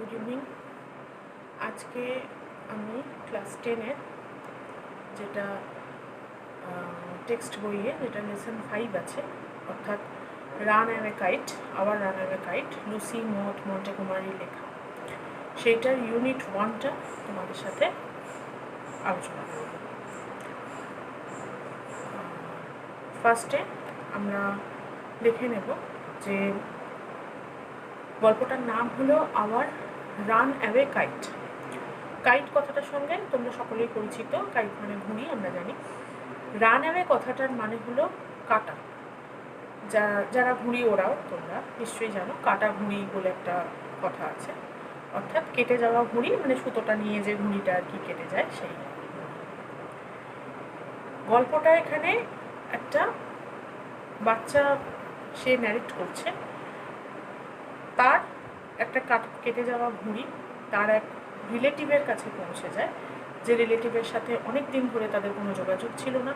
Good evening. আজকে আমি class 10-এর যেটা টেক্সট বইয়ে যেটা লেসন 5 আছে, অর্থাৎ run away kite, our run away kite, Lucy Maud মন্টেগোমারির লেখা, সেইটার ইউনিট 1টা তোমাদের সাথে আলোচনা করব। ফার্স্টে আমরা দেখে নেব যে গল্পটার নাম হলো our run away kite. Kite কথাটার সঙ্গে তোমরা সকলেই পরিচিত, কাইট মানে ঘুড়ি, আমরা জানি। রান অ্যাওয়ে কথাটার মানে হলো কাটা। যারা ঘুড়ি ওড়াও তোমরা নিশ্চয়ই জানো, কাটা ঘুড়ি বলে একটা কথা আছে, অর্থাৎ কেটে যাওয়া ঘুড়ি, মানে সুতোটা নিয়ে যে ঘুড়িটা আর কি কেটে যায় সেই। গল্পটা এখানে একটা বাচ্চা সে ন্যারেট করছে, তার একটা কেটে যাওয়া ঘুড়ি তার এক রিলেটিভের কাছে পৌঁছে যায়, যে রিলেটিভের সাথে অনেক দিন ধরে তাদের কোনো যোগাযোগ ছিল না,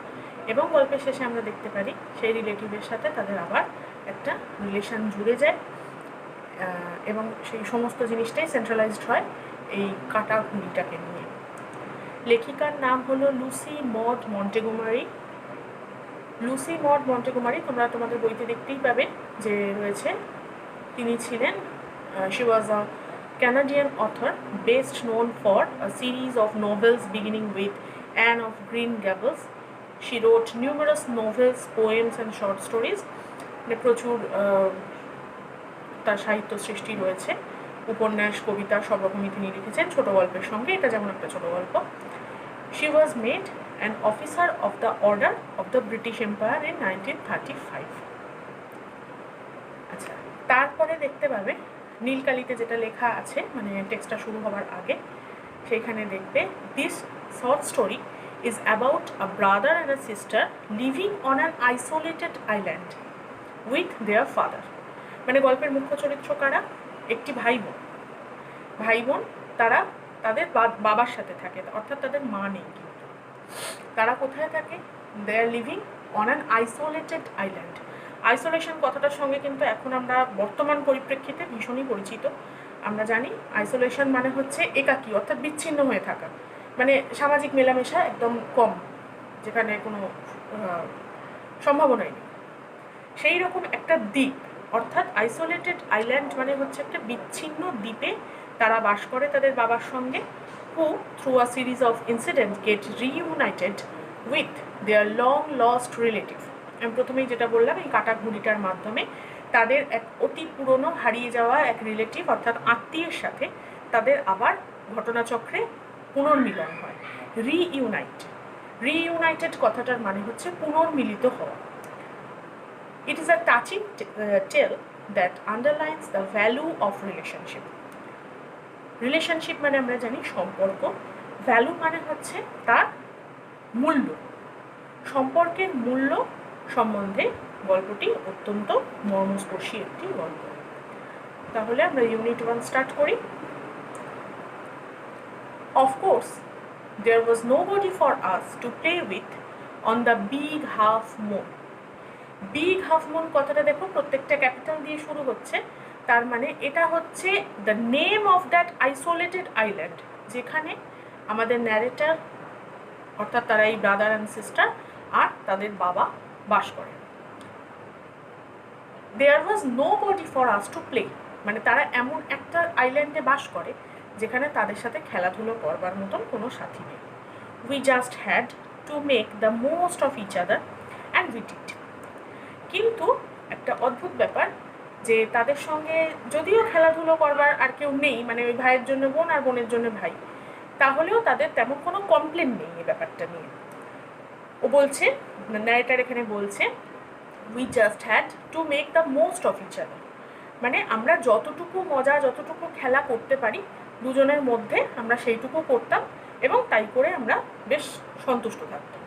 এবং গল্পের শেষে আমরা দেখতে পারি সেই রিলেটিভের সাথে তাদের আবার একটা রিলেশন জুড়ে যায়, এবং সেই সমস্ত জিনিসটাই সেন্ট্রালাইজড হয় এই কাটা ঘুড়িটাকে নিয়ে। লেখিকার নাম হলো লুসি মড মন্টেগোমারি। লুসি মড মন্টেগোমারি তোমরা তোমাদের বইতে দেখতেই পাবে যে রয়েছে। তিনি ছিলেন, she was a Canadian author best known for a series of novels beginning with Anne of Green Gables. She wrote numerous novels, poems and short stories. প্রচুর তার সাহিত্য সৃষ্টি রয়েছে, উপন্যাস, কবিতা সব রকমই তিনি লিখেছেন, ছোট গল্পের সঙ্গে এটা যেমন একটা ছোট গল্প। She was made an officer of the Order of the British Empire in 1935. আচ্ছা, তারপরে দেখতে পাবে নীলকালিতে যেটা লেখা আছে, মানে টেক্সটটা শুরু হওয়ার আগে সেখানে দেখবে, this short story is about a brother and a sister living on an isolated island with their father. মানে গল্পের মুখ্য চরিত্র কারা? একটি ভাই বোন, তারা তাদের বাবার সাথে থাকে, অর্থাৎ তাদের মা নেই, কিন্তু তারা কোথায় থাকে? They are living on an isolated island. Isolation কথাটার সঙ্গে কিন্তু এখন আমরা বর্তমান পরিপ্রেক্ষিতে ভীষণই পরিচিত। আমরা জানি আইসোলেশন মানে হচ্ছে একাকী, অর্থাৎ বিচ্ছিন্ন হয়ে থাকা, মানে সামাজিক মেলামেশা একদম কম, যেখানে কোনো সম্ভাবনাই নেই, সেই রকম একটা দ্বীপ, অর্থাৎ আইসোলেটেড আইল্যান্ড মানে হচ্ছে একটা বিচ্ছিন্ন দ্বীপে তারা বাস করে তাদের বাবার সঙ্গে, who through a series of incidents get reunited with their long lost relative. আমি প্রথমেই যেটা বললাম, এই কাটা ঘুড়িটার মাধ্যমে তাদের এক অতি পুরনো হারিয়ে যাওয়া এক রিলেটিভ, অর্থাৎ আত্মীয়ের সাথে তাদের আবার ঘটনাচক্রে পুনর্মিলন হয়। রিইউনাইটেড কথাটার মানে হচ্ছে পুনর্মিলিত হওয়া। It is a touching tale that underlines the value of relationship. Relationship মানে আমরা জানি সম্পর্ক, ভ্যালু মানে হচ্ছে তার মূল্য, সম্পর্কের মূল্য সম্বন্ধে গল্পটি অত্যন্ত মর্মস্পর্শী একটি গল্প। তাহলে আমরা ইউনিট 1 স্টার্ট করি। Of course, there was nobody for us to play with on the big half moon. Big half moon কথাটা দেখো, প্রত্যেকটা ক্যাপিটাল দিয়ে শুরু হচ্ছে, তার মানে এটা হচ্ছে the name of that isolated island, যেখানে আমাদের ন্যারেটার, অর্থাৎ তারা এই ব্রাদার অ্যান্ড সিস্টার আর তাদের বাবা বাস করে। There was nobody for us to play, মানে তারা এমন একটা আইল্যান্ডে বাস করে যেখানে তাদের সাথে খেলাধুলো করবার মতন কোনো সাথী নেই। We just had to make the most of each other and we did. কিন্তু একটা অদ্ভুত ব্যাপার যে তাদের সঙ্গে যদিও খেলাধুলো করবার আর কেউ নেই, মানে ওই ভাইয়ের জন্য বোন আর বোনের জন্য ভাই, তাহলেও তাদের তেমন কোনো কমপ্লেন নেই এই ব্যাপারটা নিয়ে। ও বলছে, ন্যারেটার এখানে বলছে, we just had to make the most of each other, মানে আমরা যতটুকু মজা, যতটুকু খেলা করতে পারি দুজনের মধ্যে আমরা সেইটুকু করতাম, এবং তাই করে আমরা বেশ সন্তুষ্ট থাকতাম।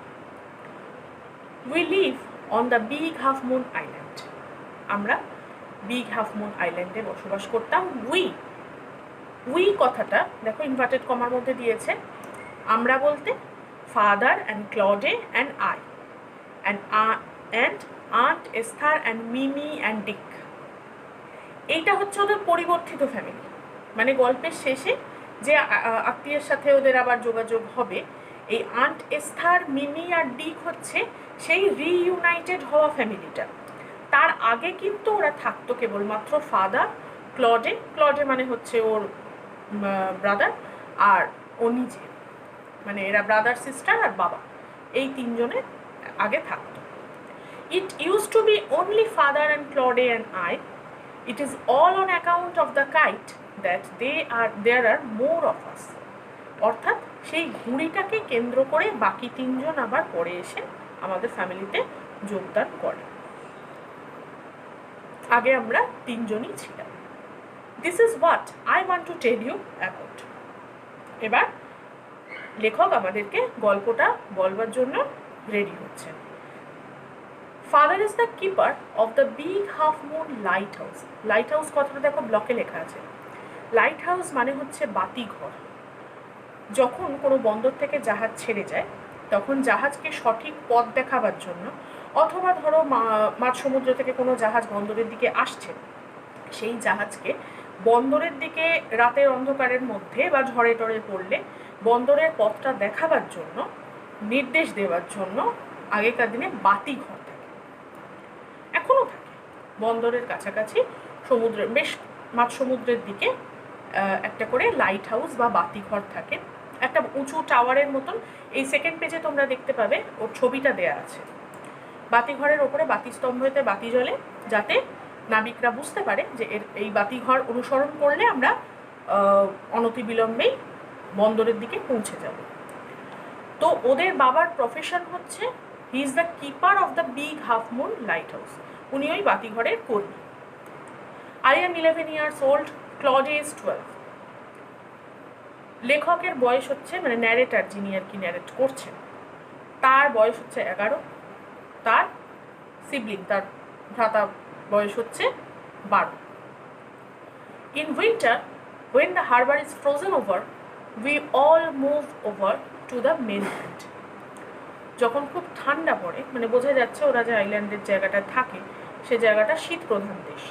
We live on the big half moon island, আমরা বিগ হাফ মুন আইল্যান্ডে বসবাস করতাম। উই কথাটা দেখো ইনভার্টেড কমার মধ্যে দিয়েছে। আমরা বলতে father and Claude and I and aunt Esther and Mimi and Dick, এইটা হচ্ছে ওদের পরিবর্তিত ফ্যামিলি। মানে গল্পের শেষে যে আত্মীয়ের সাথে ওদের আবার যোগাযোগ হবে, এই আন্ট এস্থার, মিমি আর ডিক হচ্ছে সেই রিইউনাইটেড হওয়া ফ্যামিলিটা। তার আগে কিন্তু ওরা থাকতো কেবলমাত্র ফাদার, ক্লডে মানে হচ্ছে ওর ব্রাদার, আর ও নিজে, মানে এরা ব্রাদার সিস্টার আর বাবা, এই তিনজনে আগে থাকতো। It used to be only father and Claude and I. It is all on account of the kite that there are more of us. অর্থাৎ সেই ঘুড়িটাকে কেন্দ্র করে বাকি তিনজন আবার পরে এসে আমাদের ফ্যামিলিতে যোগদান করে। আগে আমরা তিনজনই ছিলাম। This is what I want to tell you about. এবার লেখক আমাদেরকে গল্পটা বলবার জন্য রেডি হচ্ছেন। Father is the keeper of the big half moon lighthouse. Lighthouse কথাটা দেখো ব্লকে লেখা আছে। লাইট হাউস মানে হচ্ছে বাতিঘর। যখন কোনো বন্দর থেকে জাহাজ ছেড়ে যায় তখন জাহাজকে সঠিক পথ দেখাবার জন্য, অথবা ধরো মাঝ সমুদ্র থেকে কোনো জাহাজ বন্দরের দিকে আসছে, সেই জাহাজকে বন্দরের দিকে রাতের অন্ধকারের মধ্যে বা ঝড়ে টড়ে পড়লে বন্দরের পথটা দেখাবার জন্য, নির্দেশ দেওয়ার জন্য আগেকার দিনে বাতিঘর থাকে, এখনও থাকে। বন্দরের কাছাকাছি সমুদ্রের বেশ মাঝ সমুদ্রের দিকে একটা করে লাইট হাউস বা বাতিঘর থাকে, একটা উঁচু টাওয়ারের মতন। এই সেকেন্ড পেজে তোমরা দেখতে পাবে ওর ছবিটা দেয়া আছে। বাতিঘরের ওপরে বাতিস্তম্ভতে বাতি জ্বলে, যাতে নাবিকরা বুঝতে পারে যে এই বাতিঘর অনুসরণ করলে আমরা অনতিবিলম্বেই বন্দরের দিকে পৌঁছে যাব। তো ওদের বাবার প্রফেশন হচ্ছে, he is the keeper of the big half moon light house. উনি ওই বাতিঘরের কর্মী। I am 11 years old, Claude is 12. লেখকের বয়স হচ্ছে, মানে ন্যারেটার যিনি আর কি ন্যারেট করছেন, তার বয়স হচ্ছে 11। তার সিবলিং, তার ভ্রাতা বয়স হচ্ছে 12। In winter, when the harbor is frozen over, we all move over to the mainland. যখন খুব ঠান্ডা পড়ে, মানে বোঝা যাচ্ছে ওরা যে আইল্যান্ডের জায়গাটা থাকে সে জায়গাটা শীত প্রধান দেশ,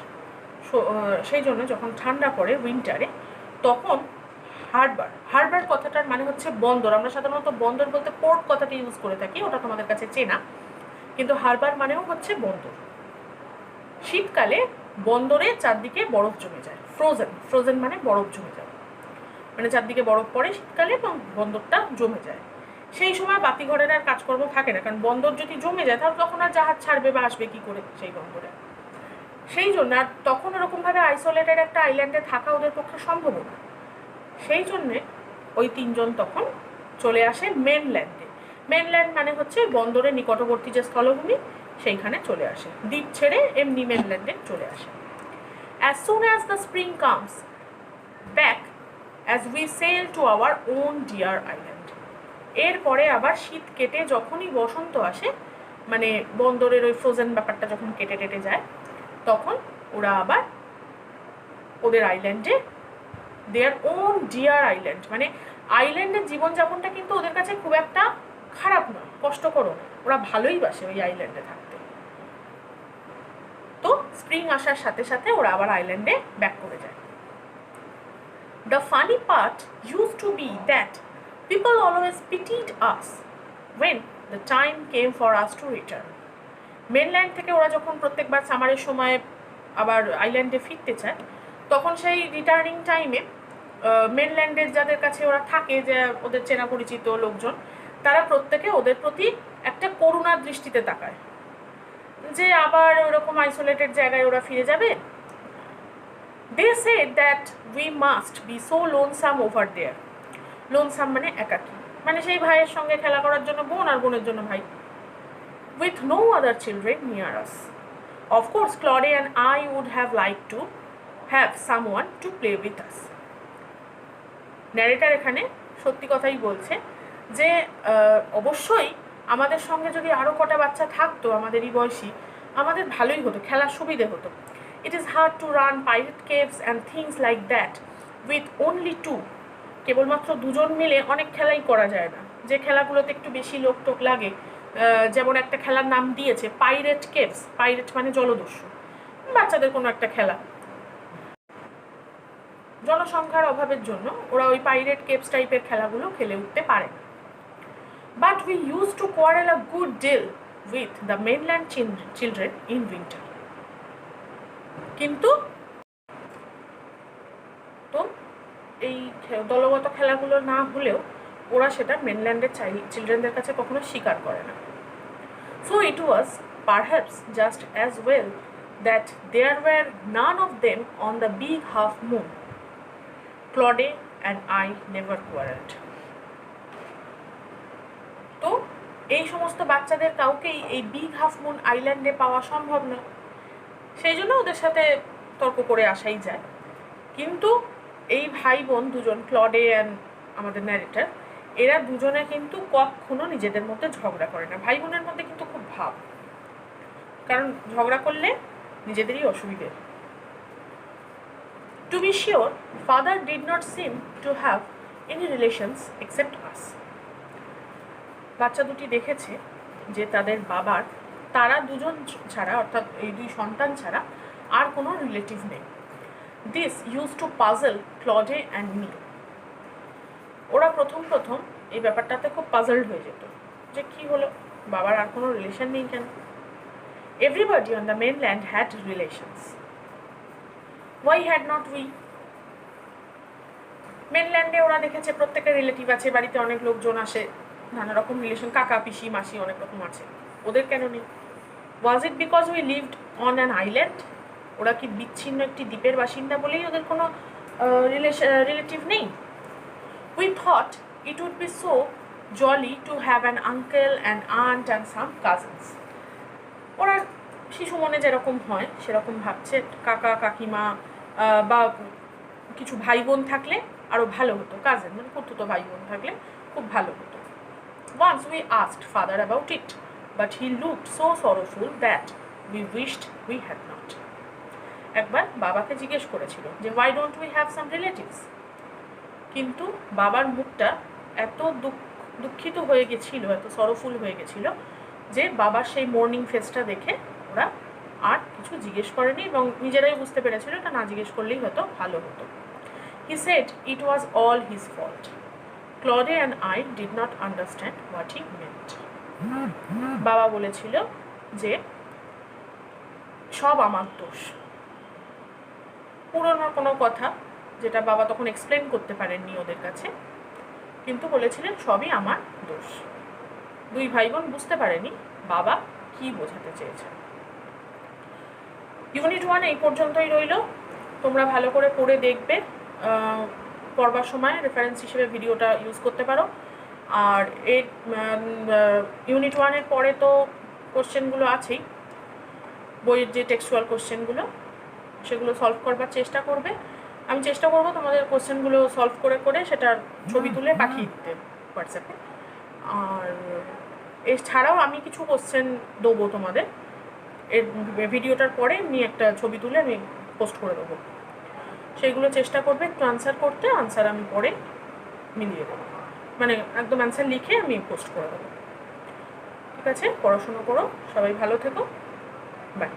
সেই জন্য যখন ঠান্ডা পড়ে উইন্টারে, তখন হারবার কথাটার মানে হচ্ছে বন্দর। আমরা সাধারণত বন্দর বলতে পোর্ট কথাটি ইউজ করে থাকি, ওটা তোমাদের কাছে চেনা, কিন্তু হারবার মানেও হচ্ছে বন্দর। শীতকালে বন্দরে চারদিকে বরফ জমে যায়, ফ্রোজেন মানে বরফ জমে যায়, মানে চারদিকে বরফ পড়ে শীতকালে এবং বন্দরটা জমে যায়। সেই সময় বাতিঘরের আর কাজকর্ম থাকে না, কারণ বন্দর যদি জমে যায় তাহলে তখন আর জাহাজ ছাড়বে বা আসবে কি করে সেই বন্দরে। সেই জন্য আর তখন ওরকমভাবে আইসোলেটেড একটা আইল্যান্ডে থাকা ওদের পক্ষে সম্ভব না। সেই জন্যে ওই তিনজন তখন চলে আসে মেনল্যান্ডে। মেনল্যান্ড মানে হচ্ছে বন্দরের নিকটবর্তী যে স্থলভূমি, সেইখানে চলে আসে, দ্বীপ ছেড়ে এমনি মেনল্যান্ডে চলে আসে। As soon as the spring comes back, as we sail to our own dear island. এরপরে আবার শীত কেটে যখনই বসন্ত আসে, মানে বন্দরের ওই ফ্রোজেন ব্যাপারটা যখন কেটে কেটে যায়, তখন ওরা আবার ওদের আইল্যান্ডে, দেয়ার ওন ডিয়ার আইল্যান্ড, মানে আইল্যান্ডের জীবনযাপনটা কিন্তু ওদের কাছে খুব একটা খারাপ নয়, কষ্টকরও নয়, ওরা ভালোই বাসে ওই আইল্যান্ডে থাকতে। তো স্প্রিং আসার সাথে সাথে ওরা আবার আইল্যান্ডে ব্যাক করে যায়। The funny part used to be that people always pitied us when the time came for us to return. Mainland থেকে ওরা যখন প্রত্যেকবার সামারের সময় আবার আইল্যান্ডে ফিরতে চায়, তখন সেই রিটার্নিং টাইমে মেনল্যান্ডের যাদের কাছে ওরা থাকে, যে ওদের চেনা পরিচিত লোকজন, তারা প্রত্যেকে ওদের প্রতি একটা করুণার দৃষ্টিতে তাকায়, যে আবার ওরকম আইসোলেটেড জায়গায় ওরা ফিরে যাবে। They say that we must be so lonesome over there. Lonesome মানে একাকী, মানে সেই ভাইয়ের সঙ্গে খেলা করার জন্য বোন আর বোনের জন্য ভাই, with no other children near us. Of course, Claude and I would have liked to have someone to play with us. Narrator এখানে সত্যি কথাই বলছে যে অবশ্যই আমাদের সঙ্গে যদি আরও কটা বাচ্চা থাকতো আমাদেরই বয়সী, আমাদের ভালোই হতো, খেলার সুবিধে হতো। It is hard to run pirate caves and things like that with only two. কেবলমাত্র দুজন মিলে অনেক খেলাই করা যায় না, যে খেলাগুলোতে একটু বেশি লোক টোক লাগে, যেমন একটা খেলার নাম দিয়েছে পাইরেট কেভস, পাইরেট মানে জলদস্যু, বাচ্চাদের কোনো একটা খেলা। জনসংখ্যার অভাবের জন্য ওরা ওই পাইরেট কেপস টাইপের খেলাগুলো খেলে উঠতে পারে না। But we used to quarrel a good deal with the mainland children in winter. কিন্তু তো এই দলগত খেলাগুলো না হলেও ওরা সেটা মেনল্যান্ডের চিলড্রেনদের কাছে কখনো স্বীকার করে না। So it was perhaps just as well that there were none of them on the big half moon. Claude and I never quarrelled. তো এই সমস্ত বাচ্চাদের কাউকেই এই বিগ হাফ মুন আইল্যান্ডে পাওয়া সম্ভব নয়, সেই জন্য ওদের সাথে তর্ক করে আসাই যায়। কিন্তু এই ভাই বোন দুজন, ক্লডে অ্যান্ড আমাদের ন্যারেটার, এরা দুজনে কিন্তু কখনো নিজেদের মধ্যে ঝগড়া করে না। ভাই বোনের মধ্যে কিন্তু খুব ভাব, কারণ ঝগড়া করলে নিজেদেরই অসুবিধে। To be sure, father did not seem to have any relations except us. বাচ্চা দুটি দেখেছে যে তাদের বাবার তারা দুজন ছাড়া, অর্থাৎ এই দুই সন্তান ছাড়া আর কোনো রিলেটিভ নেই। This used to puzzle Claude and me. ওরা প্রথম এই ব্যাপারটাতে খুব পাজলড হয়ে যেত যে কী হলো, বাবার আর কোনো রিলেশন নেই কেন। Everybody on the mainland had relations, why had not we? মেনল্যান্ডে ওরা দেখেছে প্রত্যেকের রিলেটিভ আছে, বাড়িতে অনেক লোকজন আসে, নানা রকম রিলেশন, কাকা পিসি মাসি অনেক রকম আছে, ওদের কেন নেই? Was it because we lived on an island? ওরা কি বিচ্ছিন্ন একটি দ্বীপের বাসিন্দা বলেই ওদের কোনো রিলেটিভ নেই? We thought it would be so jolly to have an uncle and aunt and some cousins. ওরা শিশু মনে যেরকম হয় সেরকম ভাবছে, কাকা কাকিমা বা কিছু ভাই বোন থাকলে আরও ভালো হতো, কাজিন মানে খুঁড়তুতো ভাই বোন থাকলে খুব ভালো হতো। Once we asked father about it, but he looked so sorrowful that we wished we had not. একবার বাবাকে জিজ্ঞেস করেছিল যে why don't we have some relatives? কিন্তু বাবার মুখটা এত দুঃখিত হয়ে গেছিল, এত সরোফুল হয়ে গেছিল যে বাবার সেই মর্নিং ফেসটা দেখে ওরা আর কিছু জিজ্ঞেস করেনি এবং নিজেরাই বুঝতে পেরেছিল এটা না জিজ্ঞেস করলেই হয়তো ভালো হতো। He said it was all his fault. Claude and I did not understand what he meant. বাবা বলেছিল যে সব আমার দোষ। পুরনো কোনো কথা যেটা বাবা তখন এক্সপ্লেন করতে পারেননি ওদের কাছে, কিন্তু বলেছিলেন সবই আমার দোষ। দুই ভাই বোন বুঝতে পারেনি বাবা কি বোঝাতে চেয়েছেন। ইউনিট 1 এই পর্যন্তই রইল, তোমরা ভালো করে পড়ে দেখবে, পড়বার সময় রেফারেন্স হিসেবে ভিডিওটা ইউজ করতে পারো। আর এই ইউনিট 1-এর পরে তো কোশ্চেনগুলো আছেই, বইয়ের যে টেক্সচুয়াল কোশ্চেনগুলো সেগুলো সলভ করবার চেষ্টা করবে। আমি চেষ্টা করবো তোমাদের কোশ্চেনগুলো সলভ করে করে সেটার ছবি তুলে পাঠিয়ে দিতে হোয়াটসঅ্যাপে। আর এছাড়াও আমি কিছু কোশ্চেন দেবো তোমাদের, এর ভিডিওটার পরে এমনি একটা ছবি তুলে আমি পোস্ট করে দেবো, সেইগুলো চেষ্টা করবে একটু আনসার করতে। আনসার আমি পরে মিলিয়ে দেবো, মানে একদম অ্যান্সার লিখে আমি পোস্ট করে দেবো। ঠিক আছে, পড়াশুনো করো, সবাই ভালো থেকো, বাই।